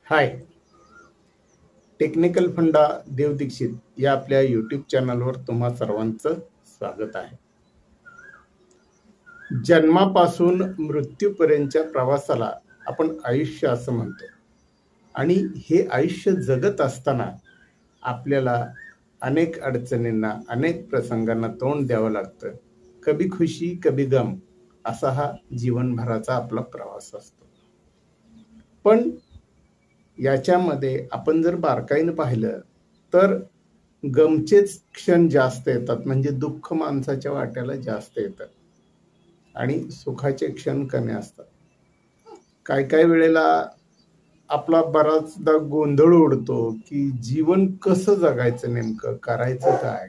हाय, technical फंडा देव दीक्षित या आपल्या यूट्यूब चॅनलवर तुम्हा सर्वांचं स्वागत आहे. जन्मापासून मृत्यूपर्यंतच्या प्रवासाला आपण आयुष्य असं म्हणतो आणि हे आयुष्य जगत असताना आपल्याला अनेक अडचणींना, अनेक प्रसंगांना तोंड द्यावं लागतं. कभी खुशी कभी गम असा हा जीवनभराचा आपला प्रवास असतो. पण याच्यामध्ये आपण जर बारकाईनं पाहिलं तर गमचेच क्षण जास्त येतात, म्हणजे दुःख माणसाच्या वाट्याला जास्त येतं आणि सुखाचे क्षण कमी असतात. काय काय वेळेला आपला बराचदा गोंधळ उडतो की जीवन कसं जगायचं, नेमकं करायचं काय.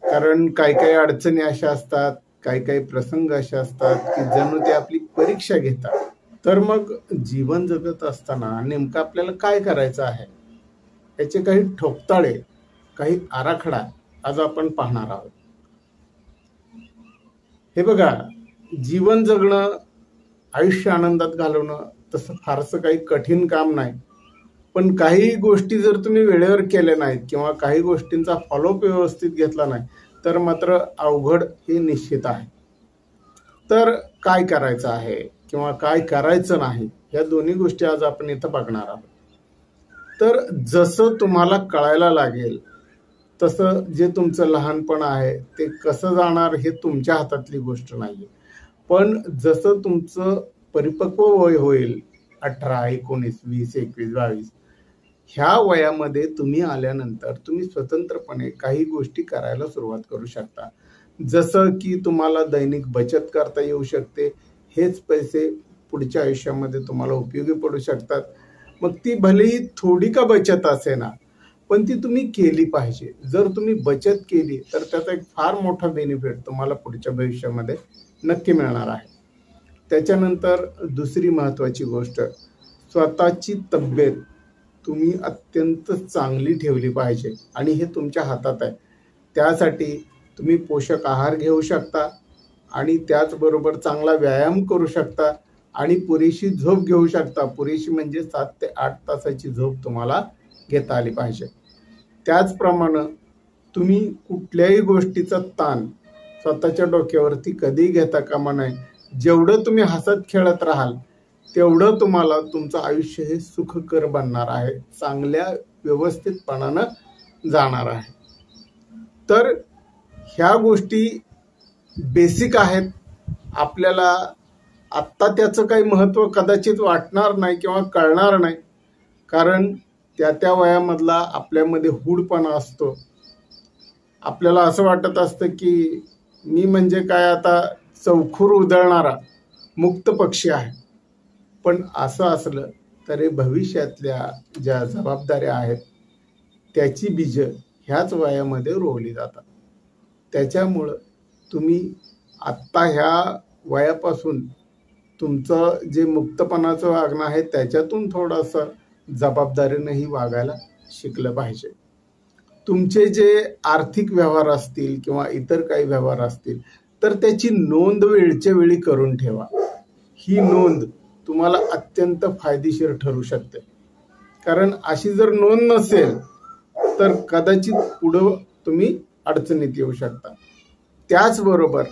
कारण काय काय अडचणी अशा असतात, काय काय प्रसंग असे असतात की जणू ते आपली परीक्षा घेतात. तर मग जीवन जगत असताना नेमकं आपल्याला काय करायचं आहे याचे काही ठोकताळे, काही आराखडा आज आपण पाहणार आहोत. हे बघा, जीवन जगणं, आयुष्य आनंदात घालवणं तसं फारसं काही कठीण काम नाही. पण काही गोष्टी जर तुम्ही वेळेवर केल्या नाहीत किंवा काही गोष्टींचा फॉलोअप व्यवस्थित घेतला नाही तर मात्र अवघड हे निश्चित आहे. तर काय करायचं आहे किंवा काय करायचं नाही या दोन्ही गोष्टी आज आपण इथं बघणार आहोत. तर जसं तुम्हाला कळायला लागेल तसं जे तुमचं लहानपण आहे ते कसं जाणार हे तुमच्या हातातली गोष्ट नाहीये. पण जसं तुमचं परिपक्व वय होईल, 18, 19, 20, 21, 22 ह्या वयामध्ये तुम्ही आल्यानंतर तुम्ही स्वतंत्रपणे काही गोष्टी करायला सुरुवात करू शकता. जसं की तुम्हाला दैनिक बचत करता येऊ शकते. हेच पैसे पुढच्या आयुष्यामध्ये तुम्हाला उपयोगी पडू शकतात. मग ती भलेही थोडी का बचत असे ना, पण ती तुम्ही केली पाहिजे. जर तुम्ही बचत केली तर त्याचा एक फार मोठा बेनिफिट तुम्हाला पुढच्या भविष्यामध्ये नक्की मिळणार आहे. त्याच्यानंतर दुसरी महत्त्वाची गोष्ट, स्वतःची तब्येत तुम्ही अत्यंत चांगली ठेवली पाहिजे आणि हे तुमच्या हातात आहे. त्यासाठी तुम्ही पोषक आहार घेऊ शकता आणि त्याचबरोबर चांगला व्यायाम करू शकता आणि पुरेशी झोप घेऊ शकता. पुरेशी म्हणजे 7 ते 8 तासाची झोप तुम्हाला घेता आली पाहिजे. त्याचप्रमाणे तुम्ही कुठल्याही गोष्टीचा ताण स्वतःच्या डोक्यावरती कधी घेता कामा नये. जेवढं तुम्ही हसत खेळत राहाल तेवढं तुम्हाला तुमचं आयुष्य हे सुखकर बनणार आहे, चांगल्या व्यवस्थितपणानं जाणार आहे. तर ह्या गोष्टी बेसिक आहेत. आपल्याला आत्ता त्याचं काही महत्त्व कदाचित वाटणार नाही किंवा कळणार नाही, कारण त्या वयामधला आपल्यामध्ये हूडपणा असतो. आपल्याला असं वाटत असतं की मी म्हणजे काय आता चौखूर उधळणारा मुक्त पक्षी आहे. पण असं असलं तरी भविष्यातल्या ज्या जबाबदाऱ्या आहेत त्याची बीजं ह्याच वयामध्ये रोवली जातात. त्याच्यामुळं तुम्ही आत्ता ह्या वयापासून तुमचं जे मुक्तपणाचं वागणं आहे त्याच्यातून थोडंसं जबाबदारीनंही वागायला शिकलं पाहिजे. तुमचे जे आर्थिक व्यवहार असतील किंवा इतर काही व्यवहार असतील तर त्याची नोंद वेळच्या वेळी करून ठेवा. ही नोंद तुम्हाला अत्यंत फायदेशीर ठरू शकते, कारण अशी जर नोंद नसेल तर कदाचित पुढं तुम्ही अडचणीत येऊ शकता. त्याचबरोबर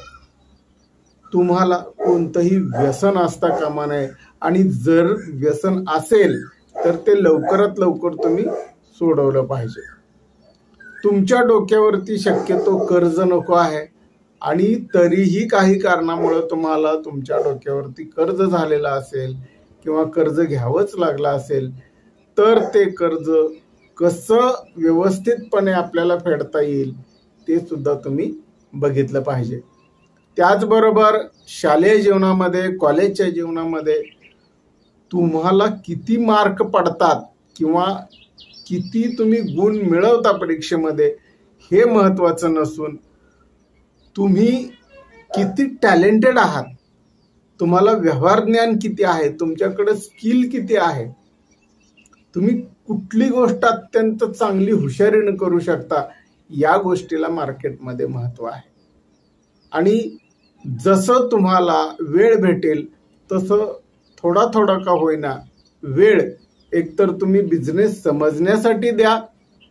तुम्हाला कोणतंही व्यसन असता कामा नये आणि जर व्यसन असेल तर ते लवकरात लवकर तुम्ही सोडवलं पाहिजे. तुमच्या डोक्यावरती शक्यतो कर्ज नको आहे आणि तरीही काही कारणामुळे तुम्हाला तुमच्या डोक्यावरती कर्ज झालेलं असेल किंवा कर्ज घ्यावंच लागलं असेल तर ते कर्ज कसं व्यवस्थितपणे आपल्याला फेडता येईल ते सुद्धा तुम्ही बघितलं पाहिजे. त्याचबरोबर शालेय जीवनामध्ये, कॉलेजच्या जीवनामध्ये तुम्हाला किती मार्क पडतात किंवा किती तुम्ही गुण मिळवता परीक्षेमध्ये हे महत्त्वाचं नसून तुम्ही किती टॅलेंटेड आहात, तुम्हाला व्यवहार ज्ञान किती आहे, तुमच्याकडे स्किल किती आहे, तुम्ही कुठली गोष्ट अत्यंत चांगली हुशारीनं करू शकता, या गोष्टीला मार्केटमध्ये महत्त्व आहे. आणि जसं तुम्हाला वेळ भेटेल तसं थोडा थोडा का होईना वेळ एकतर तुम्ही बिझनेस समजण्यासाठी द्या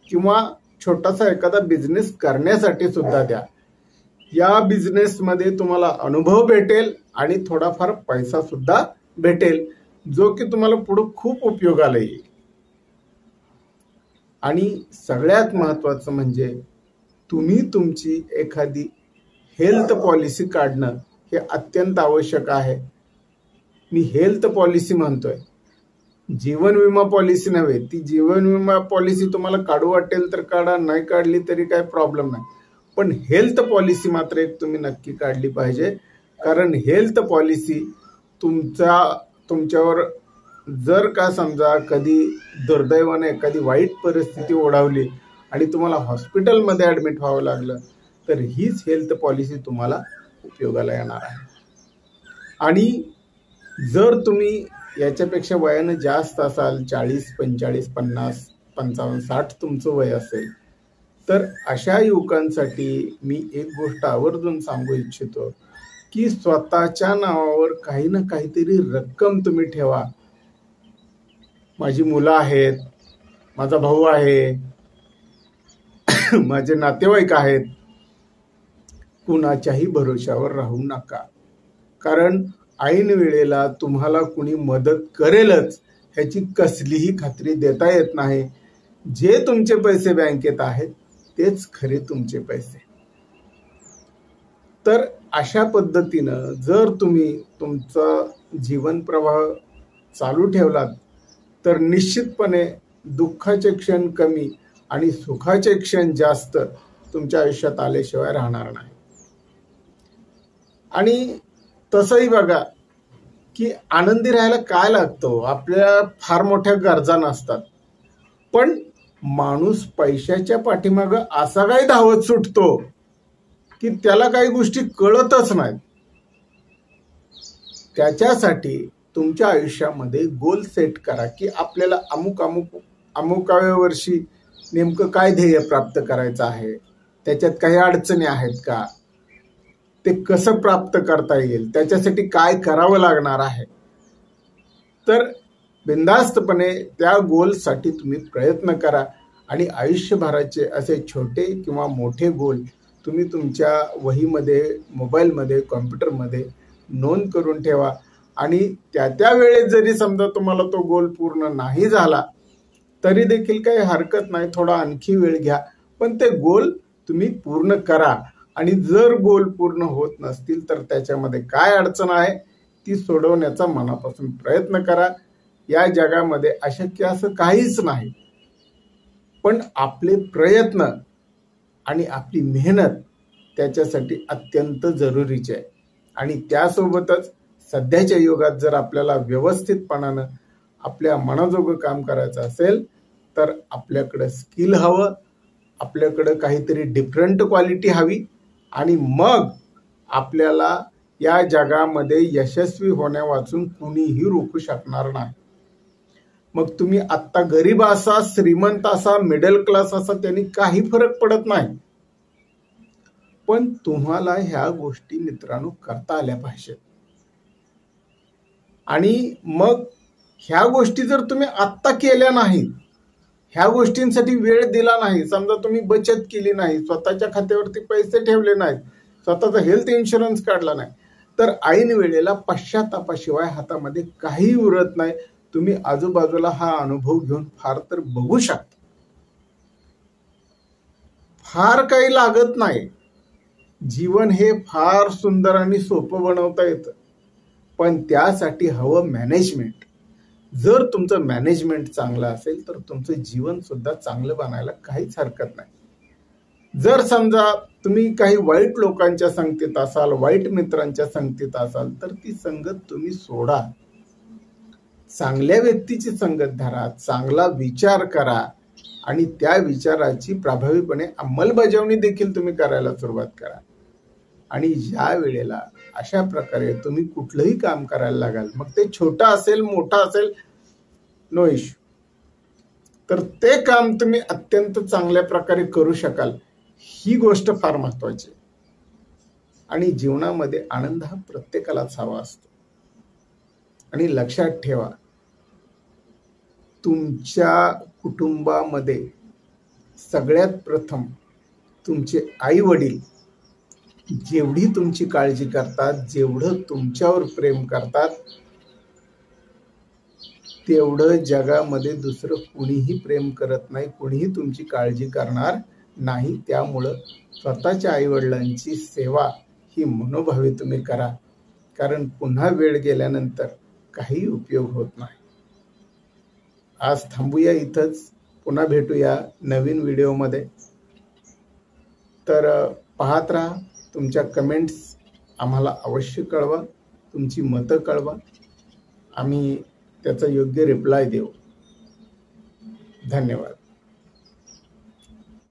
किंवा छोटासा एखादा बिझनेस करण्यासाठी सुद्धा द्या. या बिझनेसमध्ये तुम्हाला अनुभव भेटेल आणि थोडाफार पैसा सुद्धा भेटेल, जो की तुम्हाला पुढे खूप उपयोगाला येईल. आणि सगळ्यात महत्त्वाचं म्हणजे तुम्ही तुमची एखादी हेल्थ पॉलिसी काढणं हे अत्यंत आवश्यक आहे. मी हेल्थ पॉलिसी म्हणतोय, जीवन विमा पॉलिसी नव्हे. ती जीवन विमा पॉलिसी तुम्हाला काढू वाटेल तर काढा, नाही काढली तरी काही प्रॉब्लेम नाही. पण हेल्थ पॉलिसी मात्र एक तुम्ही नक्की काढली पाहिजे. कारण हेल्थ पॉलिसी तुमच्यावर जर का समजा कधी दुर्दैवाने एखादी वाईट परिस्थिती ओढावली आणि तुम्हाला हॉस्पिटलमध्ये ॲडमिट व्हावं लागलं तर हीच हेल्थ पॉलिसी तुम्हाला उपयोगाला येणार आहे. आणि जर तुम्ही याच्यापेक्षा वयानं जास्त असाल, 40, 45, 50, 55, 60 तुमचं वय असेल, तर अशा युवकांसाठी मी एक गोष्ट आवर्जून सांगू इच्छितो की स्वतःच्या नावावर काही ना काहीतरी रक्कम तुम्ही ठेवा. माझी मुलं आहेत, माझा भाऊ आहे, माझे नातेवाईक आहेत, कुणाच्याही भरोशावर राहू नका. कारण ऐन वेळेला तुम्हाला कुणी मदत करेलच ह्याची कसलीही खात्री देता येत नाही. जे तुमचे पैसे बँकेत आहेत तेच खरे तुमचे पैसे. तर अशा पद्धतीनं जर तुम्ही तुमचा जीवन प्रवाह चालू ठेवलात तर निश्चितपणे दुःखाचे क्षण कमी आणि सुखाचे क्षण जास्त तुमच्या आयुष्यात आल्याशिवाय राहणार नाही. आणि तसंही बघा की आनंदी राहायला काय लागतं, आपल्या फार मोठ्या गरजा नसतात, पण माणूस पैशाच्या पाठीमागं असा काही धावत सुटतो की त्याला काही गोष्टी कळतच नाहीत. त्याच्यासाठी तुमच्या आयुष्यामध्ये गोल सेट करा की आपल्याला अमुकाव्या वर्षी नेमकं काय ध्येय प्राप्त करायचं आहे, त्याच्यात काही अडचणी आहेत का, ते कसं प्राप्त करता येईल, त्याच्यासाठी काय करावं लागणार आहे. तर बिनधास्तपणे त्या गोलसाठी तुम्ही प्रयत्न करा आणि आयुष्यभराचे असे छोटे किंवा मोठे गोल तुम्ही तुमच्या वहीमध्ये, मोबाईलमध्ये, कॉम्प्युटरमध्ये नोंद करून ठेवा. आणि त्या वेळेस जरी समजा तुम्हाला तो गोल पूर्ण नाही झाला तरी देखील काही हरकत नाही, थोडा आणखी वेळ घ्या, पण ते गोल तुम्ही पूर्ण करा. आणि जर गोल पूर्ण होत नसतील तर त्याच्यामध्ये काय अडचण आहे ती सोडवण्याचा मनापासून प्रयत्न करा. या जगामध्ये अशक्य असं काहीच नाही, पण आपले प्रयत्न आणि आपली मेहनत त्याच्यासाठी अत्यंत जरुरीचे आहे. आणि त्यासोबतच सध्याच्या युगात जर आपल्याला व्यवस्थितपणानं आपल्या मनाजोगं काम करायचं असेल तर आपल्याकडं स्किल हवं, आपल्याकडं काहीतरी डिफरंट क्वालिटी हवी, आणि मग आपल्याला या जगामध्ये यशस्वी होण्यावाचून कुणीही रोखू शकणार नाही. मग तुम्ही आत्ता गरीब असा, श्रीमंत असा, मिडल क्लास असा, त्यांनी काही फरक पडत नाही. पण तुम्हाला ह्या गोष्टी मित्रांनो करता आल्या पाहिजेत. आणि मग ह्या गोष्टी जर तुम्ही आत्ता केल्या नाहीत, ह्या गोष्टींसाठी वेळ दिला नाही, समजा तुम्ही बचत केली नाही, स्वतःच्या खात्यावरती पैसे ठेवले नाहीत, स्वतःचा हेल्थ इन्शुरन्स काढला नाही, तर ऐन वेळेला पश्चातापाशिवाय हातामध्ये काही उरत नाही. तुम्ही आजूबाजूला हा अनुभव घेऊन फार तर बघू शकता. फार काही लागत नाही. जीवन हे फार सुंदर आणि सोपं बनवता येतं, पण त्यासाठी हवं मॅनेजमेंट. जर तुमचं मॅनेजमेंट चांगलं असेल तर तुमचं जीवन सुद्धा चांगलं बनायला काहीच हरकत नाही. जर समजा तुम्ही काही वाईट लोकांच्या संगतीत असाल, वाईट मित्रांच्या संगतीत असाल, तर ती संगत तुम्ही सोडा. चांगल्या व्यक्तीची संगत धरा, चांगला विचार करा आणि त्या विचाराची प्रभावीपणे अंमलबजावणी देखील तुम्ही करायला सुरुवात करा. आणि ज्या वेळेला अशा प्रकारे तुम्ही कुठलंही काम करायला लागाल, मग ते छोटा असेल, मोठा असेल, नो इश्यू, तर ते काम तुम्ही अत्यंत चांगल्या प्रकारे करू शकाल. ही गोष्ट फार महत्वाची आहे. आणि जीवनामध्ये आनंद हा प्रत्येकालाच हवा असतो. आणि लक्षात ठेवा, तुमच्या कुटुंबामध्ये सगळ्यात प्रथम तुमचे आई वडील जेवढी तुमची काळजी करतात, जेवढं तुमच्यावर प्रेम करतात, तेवढं जगामध्ये दुसरं कुणीही प्रेम करत नाही, कुणीही तुमची काळजी करणार नाही. त्यामुळं स्वतःच्या आईवडिलांची सेवा ही मनोभावे तुम्ही करा, कारण पुन्हा वेळ गेल्यानंतर काही उपयोग होत नाही. आज थांबूया इथंच, पुन्हा भेटूया नवीन व्हिडिओमध्ये. तर पाहत राहा, तुमच्या कमेंट्स आम्हाला अवश्य कळवा, तुमची मतं कळवा, आम्ही त्याचा योग्य रिप्लाय देऊ. धन्यवाद.